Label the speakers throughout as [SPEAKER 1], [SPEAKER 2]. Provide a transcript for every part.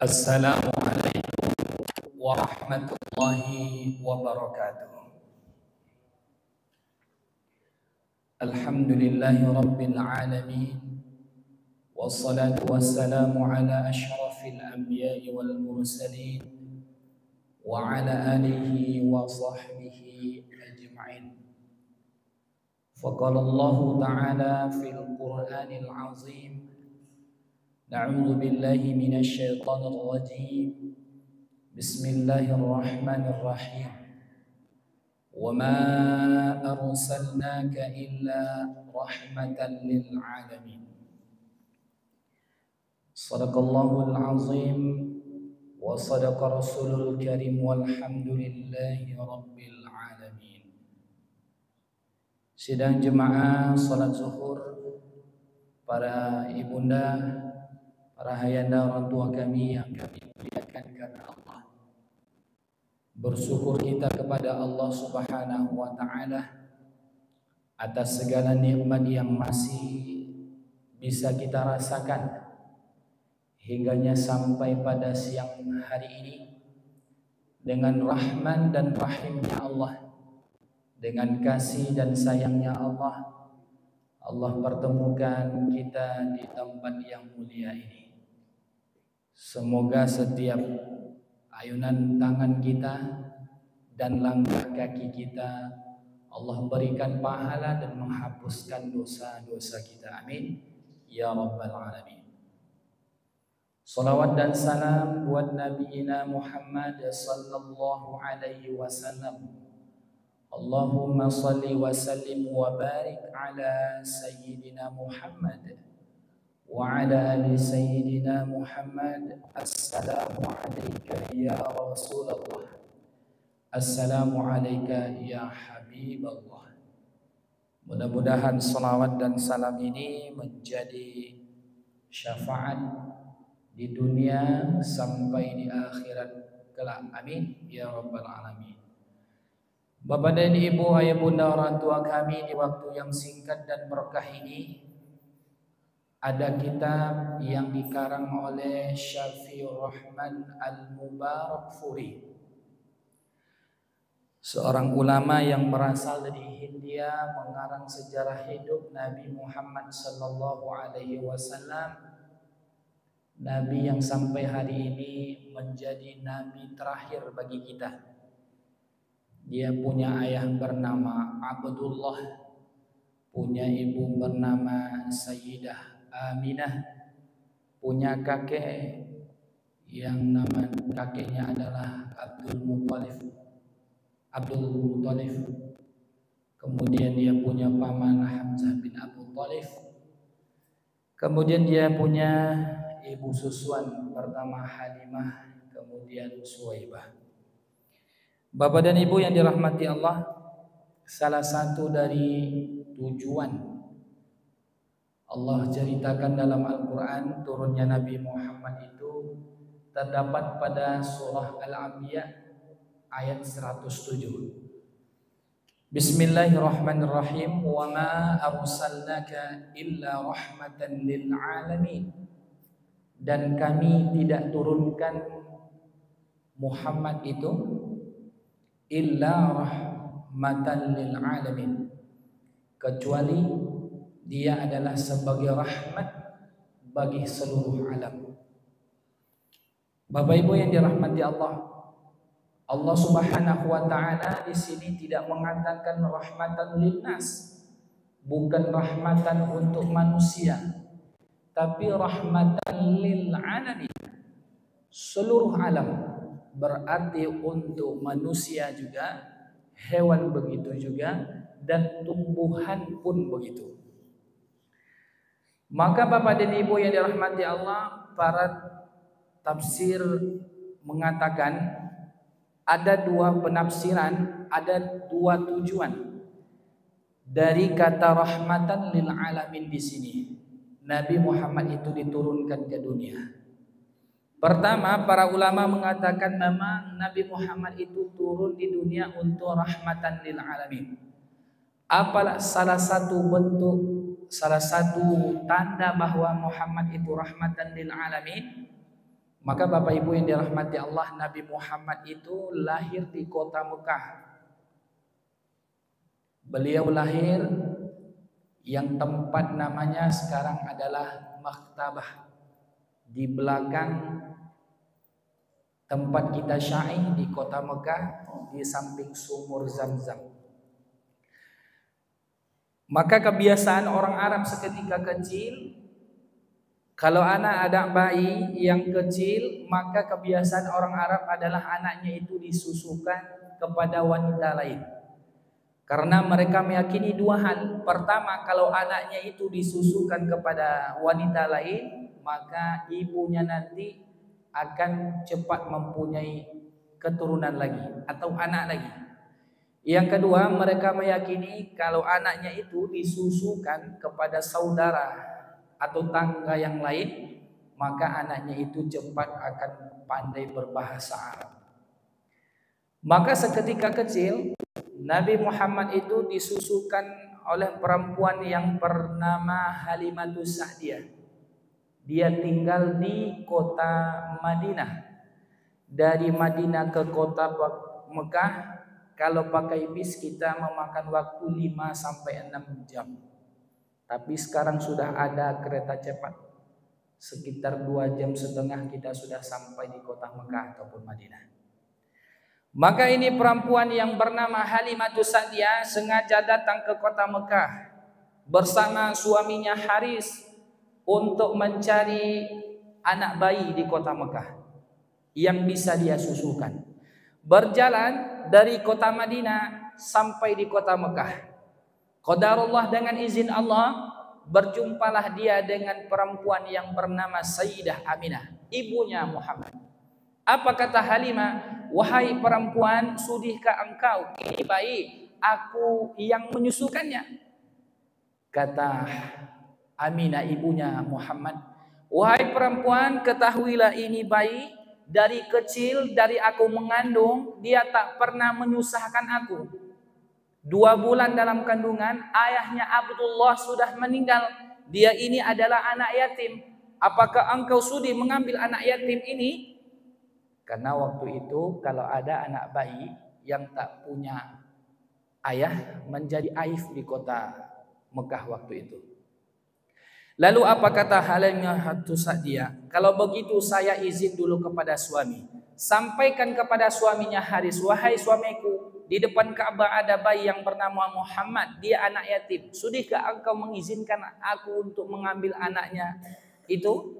[SPEAKER 1] Assalamualaikum warahmatullahi wabarakatuh. Alhamdulillahi rabbil alamin. Wassalatu wassalamu ala ashrafil anbiya'i wal mursalin wa ala alihi wa sahbihi ajma'in. Faqala Allah ta'ala fil Qur'anil azim. Na'udzu billahi minasy syaithanir rajim. Bismillahirrahmanirrahim. Wa ma arsalnaka illa rahmatan lil alamin. Shadaqallahul azim wa shadaqa rasulul karim walhamdulillahi rabbil alamin. Sidang jemaah salat zuhur, para ibunda, para hayanda orang tua kami yang kami muliakan karena Allah. Bersyukur kita kepada Allah Subhanahu wa taala atas segala nikmat yang masih bisa kita rasakan hingganya sampai pada siang hari ini. Dengan rahman dan rahimnya Allah, dengan kasih dan sayangnya Allah, Allah pertemukan kita di tempat yang mulia ini. Semoga setiap ayunan tangan kita dan langkah kaki kita Allah berikan pahala dan menghapuskan dosa-dosa kita. Amin ya rabbal alamin. Salawat dan salam buat Nabiina Muhammad sallallahu alaihi wasallam. Allahumma salli wa sallim wa barik ala sayyidina Muhammad wa ala ali sayyidina Muhammad. Assalamu alayka ya Rasulullah. Assalamu alayka ya Habiballah. Mudah-mudahan salawat dan salam ini menjadi syafaat di dunia sampai di akhirat kelak. Amin ya rabbal alamin. Bapak dan Ibu, ayah bunda, orang tua kami, di waktu yang singkat dan berkah ini ada kitab yang dikarang oleh Syafiur Rahman Al-Mubarakfuri, seorang ulama yang berasal dari Hindia, mengarang sejarah hidup Nabi Muhammad sallallahu alaihi wasallam, nabi yang sampai hari ini menjadi nabi terakhir bagi kita. Dia punya ayah bernama Abdullah, punya ibu bernama Sayyidah Aminah, punya kakek yang nama kakeknya adalah Abdul Muttalib. Kemudian dia punya paman Hamzah bin Abu Thalib. Kemudian dia punya ibu susuan pertama Halimah, kemudian Suwaibah. Bapak dan Ibu yang dirahmati Allah, salah satu dari tujuan Allah ceritakan dalam Al-Quran turunnya Nabi Muhammad itu terdapat pada surah Al-Anbiya ayat 107. Bismillahirrahmanirrahim. Wa ma arsalnaka illa rahmatan lil alamin. Dan kami tidak turunkan Muhammad itu illa rahmatan lil alamin, kecuali dia adalah sebagai rahmat bagi seluruh alam. Bapak Ibu yang dirahmati Allah, Allah Subhanahu wa taala di sini tidak mengatakan rahmatan linnas, bukan rahmatan untuk manusia, tapi rahmatan lil alamin, seluruh alam. Berarti untuk manusia juga, hewan begitu juga, dan tumbuhan pun begitu. Maka Bapak dan Ibu yang dirahmati Allah, para tafsir mengatakan ada dua penafsiran, ada dua tujuan dari kata rahmatan lil alamin di sini. Nabi Muhammad itu diturunkan ke dunia. Pertama, para ulama mengatakan memang Nabi Muhammad itu turun di dunia untuk rahmatan lil alamin. Apalah salah satu tanda bahwa Muhammad itu rahmatan lil alamin? Maka Bapak Ibu yang dirahmati Allah, Nabi Muhammad itu lahir di kota Mekah. Beliau lahir yang tempat namanya sekarang adalah Maktabah, di belakang tempat kita syai di kota Mekah, di samping sumur Zam-Zam. Maka kebiasaan orang Arab seketika kecil, kalau anak ada bayi yang kecil, maka kebiasaan orang Arab adalah anaknya itu disusukan kepada wanita lain. Karena mereka meyakini dua hal. Pertama, kalau anaknya itu disusukan kepada wanita lain, maka ibunya nanti akan cepat mempunyai keturunan lagi atau anak lagi. Yang kedua, mereka meyakini kalau anaknya itu disusukan kepada saudara atau tangga yang lain, maka anaknya itu cepat akan pandai berbahasa Arab. Maka seketika kecil Nabi Muhammad itu disusukan oleh perempuan yang bernama Halimatus Sa'diyah. Dia tinggal di kota Madinah. Dari Madinah ke kota Mekah, kalau pakai bis kita memakan waktu 5 sampai 6 jam. Tapi sekarang sudah ada kereta cepat, sekitar 2,5 jam kita sudah sampai di kota Mekah ataupun Madinah. Maka ini perempuan yang bernama Halimatus Sa'diyah sengaja datang ke kota Mekah bersama suaminya Haris untuk mencari anak bayi di kota Mekah yang bisa dia susukan. Berjalan dari kota Madinah sampai di kota Mekah. Qadarullah, dengan izin Allah, berjumpalah dia dengan perempuan yang bernama Sayyidah Aminah, ibunya Muhammad. Apa kata Halimah? Wahai perempuan, sudihkah engkau ini bayi aku yang menyusukannya? Kata Aminah, ibunya Muhammad, wahai perempuan, ketahuilah ini bayi dari kecil, dari aku mengandung, dia tak pernah menyusahkan aku. 2 bulan dalam kandungan, ayahnya Abdullah sudah meninggal. Dia ini adalah anak yatim. Apakah engkau sudi mengambil anak yatim ini? Karena waktu itu kalau ada anak bayi yang tak punya ayah menjadi aib di kota Mekah waktu itu. Lalu apa kata Halimatus Sa'diyah? Kalau begitu saya izin dulu kepada suami. Sampaikan kepada suaminya Haris, wahai suamiku, di depan Ka'bah ada bayi yang bernama Muhammad, dia anak yatim. Sudahkah engkau mengizinkan aku untuk mengambil anaknya itu?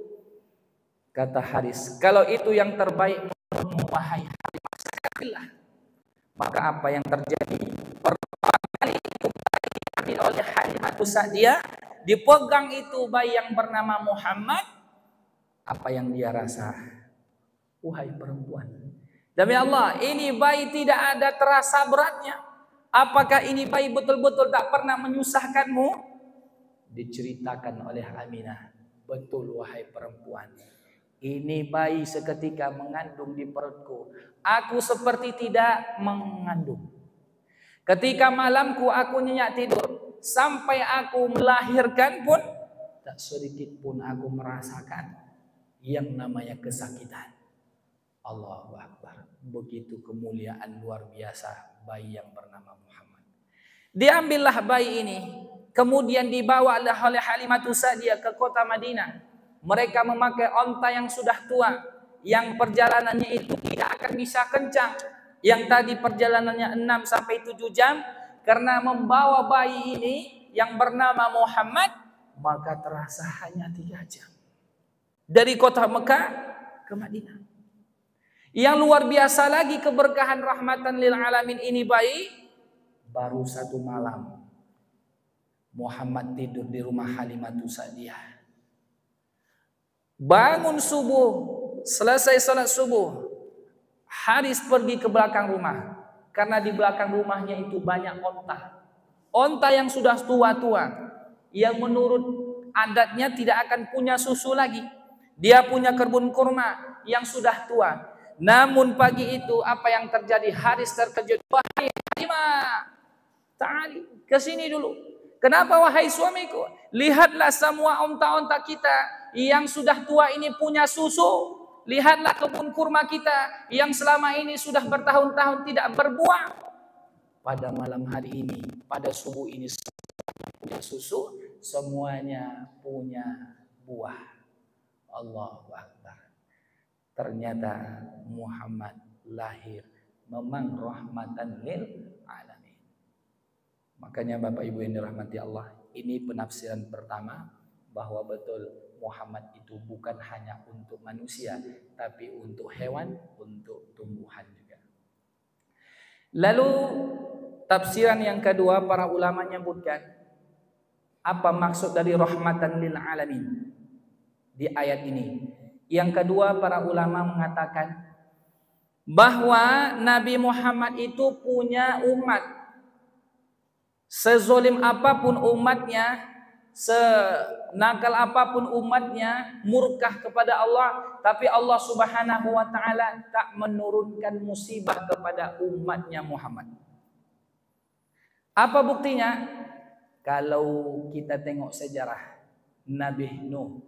[SPEAKER 1] Kata Haris, kalau itu yang terbaik menurutmu wahai Halimah, maka apa yang terjadi? Pertama kali itu bayi diambil oleh Halimatus Sa'diyah, dipegang itu bayi yang bernama Muhammad. Apa yang dia rasa? Wahai perempuan, demi Allah, ini bayi tidak ada terasa beratnya. Apakah ini bayi betul-betul tak pernah menyusahkanmu? Diceritakan oleh Aminah, betul wahai perempuan, ini bayi seketika mengandung di perutku, aku seperti tidak mengandung. Ketika malamku aku nyenyak tidur, sampai aku melahirkan pun tak sedikit pun aku merasakan yang namanya kesakitan. Allahu Akbar. Begitu kemuliaan luar biasa bayi yang bernama Muhammad. Diambillah bayi ini, kemudian dibawa oleh Halimatus Sa'diyah ke kota Madinah. Mereka memakai onta yang sudah tua, yang perjalanannya itu tidak akan bisa kencang. Yang tadi perjalanannya 6 sampai 7 jam, karena membawa bayi ini yang bernama Muhammad, maka terasa hanya 3 jam. Dari kota Mekah ke Madinah. Yang luar biasa lagi keberkahan rahmatan lil alamin ini bayi, baru 1 malam Muhammad tidur di rumah Halimatus Sa'diyah. Bangun subuh, selesai salat subuh, Haris pergi ke belakang rumah. Karena di belakang rumahnya itu banyak onta. Onta yang sudah tua-tua, yang menurut adatnya tidak akan punya susu lagi. Dia punya kebun kurma yang sudah tua. Namun pagi itu apa yang terjadi? Haris terkejut. Wahai Halimah, ta'ali, ke sini dulu. Kenapa wahai suamiku? Lihatlah semua onta-onta kita yang sudah tua ini punya susu. Lihatlah kebun kurma kita yang selama ini sudah bertahun-tahun tidak berbuah. Pada malam hari ini, pada subuh ini punya susu, semuanya punya buah. Allahu Akbar. Ternyata Muhammad lahir memang rahmatan lil alamin. Makanya Bapak Ibu yang dirahmati Allah, ini penafsiran pertama bahwa betul Muhammad itu bukan hanya untuk manusia, tapi untuk hewan, untuk tumbuhan juga. Lalu tafsiran yang kedua, para ulama menyebutkan apa maksud dari rahmatan lil alamin di ayat ini. Yang kedua, para ulama mengatakan bahwa Nabi Muhammad itu punya umat. Sezolim apapun umatnya, senakal apapun umatnya, murkah kepada Allah, tapi Allah Subhanahu wa taala tak menurunkan musibah kepada umatnya Muhammad. Apa buktinya? Kalau kita tengok sejarah Nabi Nuh,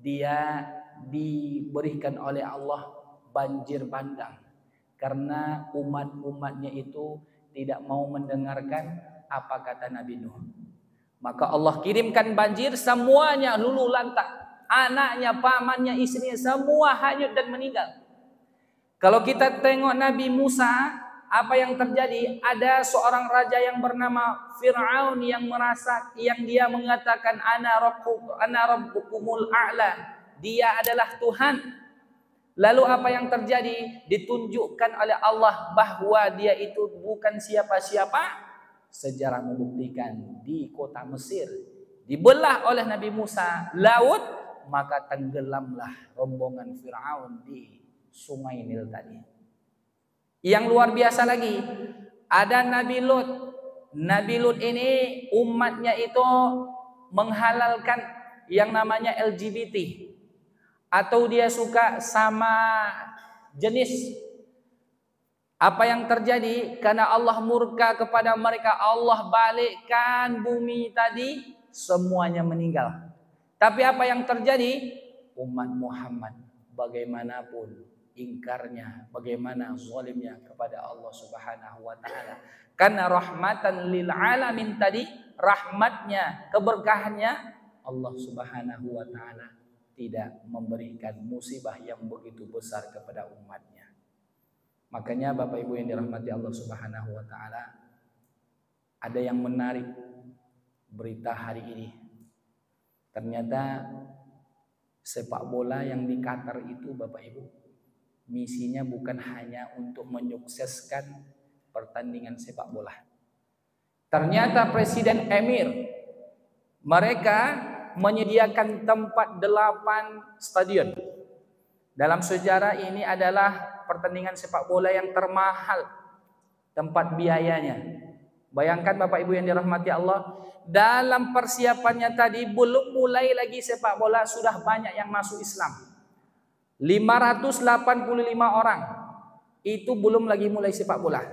[SPEAKER 1] dia diberikan oleh Allah banjir bandang karena umat-umatnya itu tidak mau mendengarkan apa kata Nabi Nuh. Maka Allah kirimkan banjir, semuanya luluh lantak. Anaknya, pamannya, istrinya semua hanyut dan meninggal. Kalau kita tengok Nabi Musa, apa yang terjadi? Ada seorang raja yang bernama Fir'aun yang dia mengatakan ana rabbukumul a'la. Dia adalah Tuhan. Lalu apa yang terjadi? Ditunjukkan oleh Allah bahwa dia itu bukan siapa-siapa. Sejarah membuktikan di kota Mesir dibelah oleh Nabi Musa laut, maka tenggelamlah rombongan Fir'aun di sungai Nil tadi. Yang luar biasa lagi, ada Nabi Lut. Nabi Lut ini umatnya itu menghalalkan yang namanya LGBT, atau dia suka sama jenis. Apa yang terjadi? Karena Allah murka kepada mereka, Allah balikkan bumi tadi, semuanya meninggal. Tapi apa yang terjadi? Umat Muhammad bagaimanapun ingkarnya, bagaimana zalimnya kepada Allah Subhanahu wa taala. Karena rahmatan lil alamin tadi, rahmatnya, keberkahannya, Allah Subhanahu wa taala tidak memberikan musibah yang begitu besar kepada umatnya. Makanya Bapak Ibu yang dirahmati Allah Subhanahu wa taala, ada yang menarik berita hari ini. Ternyata sepak bola yang di Qatar itu, Bapak Ibu, misinya bukan hanya untuk menyukseskan pertandingan sepak bola. Ternyata Presiden Emir mereka menyediakan tempat 8 stadion. Dalam sejarah ini adalah pertandingan sepak bola yang termahal tempat biayanya. Bayangkan Bapak Ibu yang dirahmati Allah, dalam persiapannya tadi belum mulai lagi sepak bola sudah banyak yang masuk Islam. 585 orang. Itu belum lagi mulai sepak bola.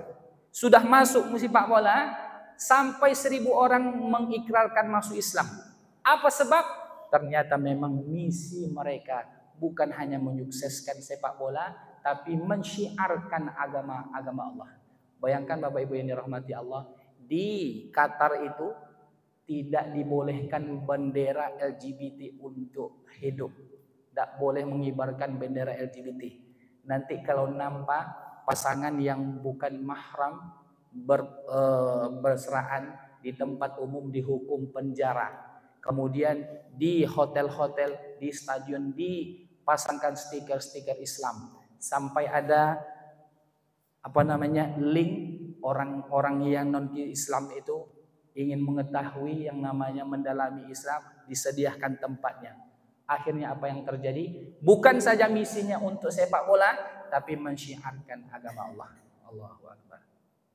[SPEAKER 1] Sudah masuk sepak bola, sampai 1000 orang mengikrarkan masuk Islam. Apa sebab? Ternyata memang misi mereka bukan hanya menyukseskan sepak bola, tapi mensyiarkan agama Allah. Bayangkan Bapak Ibu yang dirahmati Allah, di Qatar itu tidak dibolehkan bendera LGBT untuk hidup. Tidak boleh mengibarkan bendera LGBT. Nanti kalau nampak pasangan yang bukan mahram berseraan di tempat umum dihukum penjara. Kemudian di hotel-hotel, di stadion dipasangkan stiker-stiker Islam. Sampai ada link orang-orang yang non-Islam itu ingin mengetahui yang namanya mendalami Islam, disediakan tempatnya. Akhirnya apa yang terjadi? Bukan saja misinya untuk sepak bola, tapi mensyiarkan agama Allah. Allahu Akbar.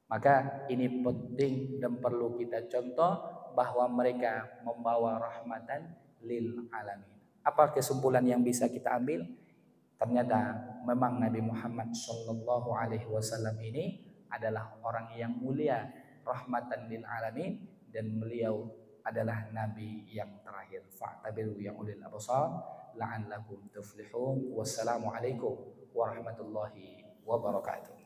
[SPEAKER 1] Maka ini penting dan perlu kita contoh bahwa mereka membawa rahmatan lil alamin. Apa kesimpulan yang bisa kita ambil? Ternyata memang Nabi Muhammad sallallahu alaihi wasallam ini adalah orang yang mulia, rahmatan lil alamin, dan beliau adalah nabi yang terakhir. Fa'tabiru ya ulil absar la'allakum tuflihun. Wassalamualaikum warahmatullahi wabarakatuh.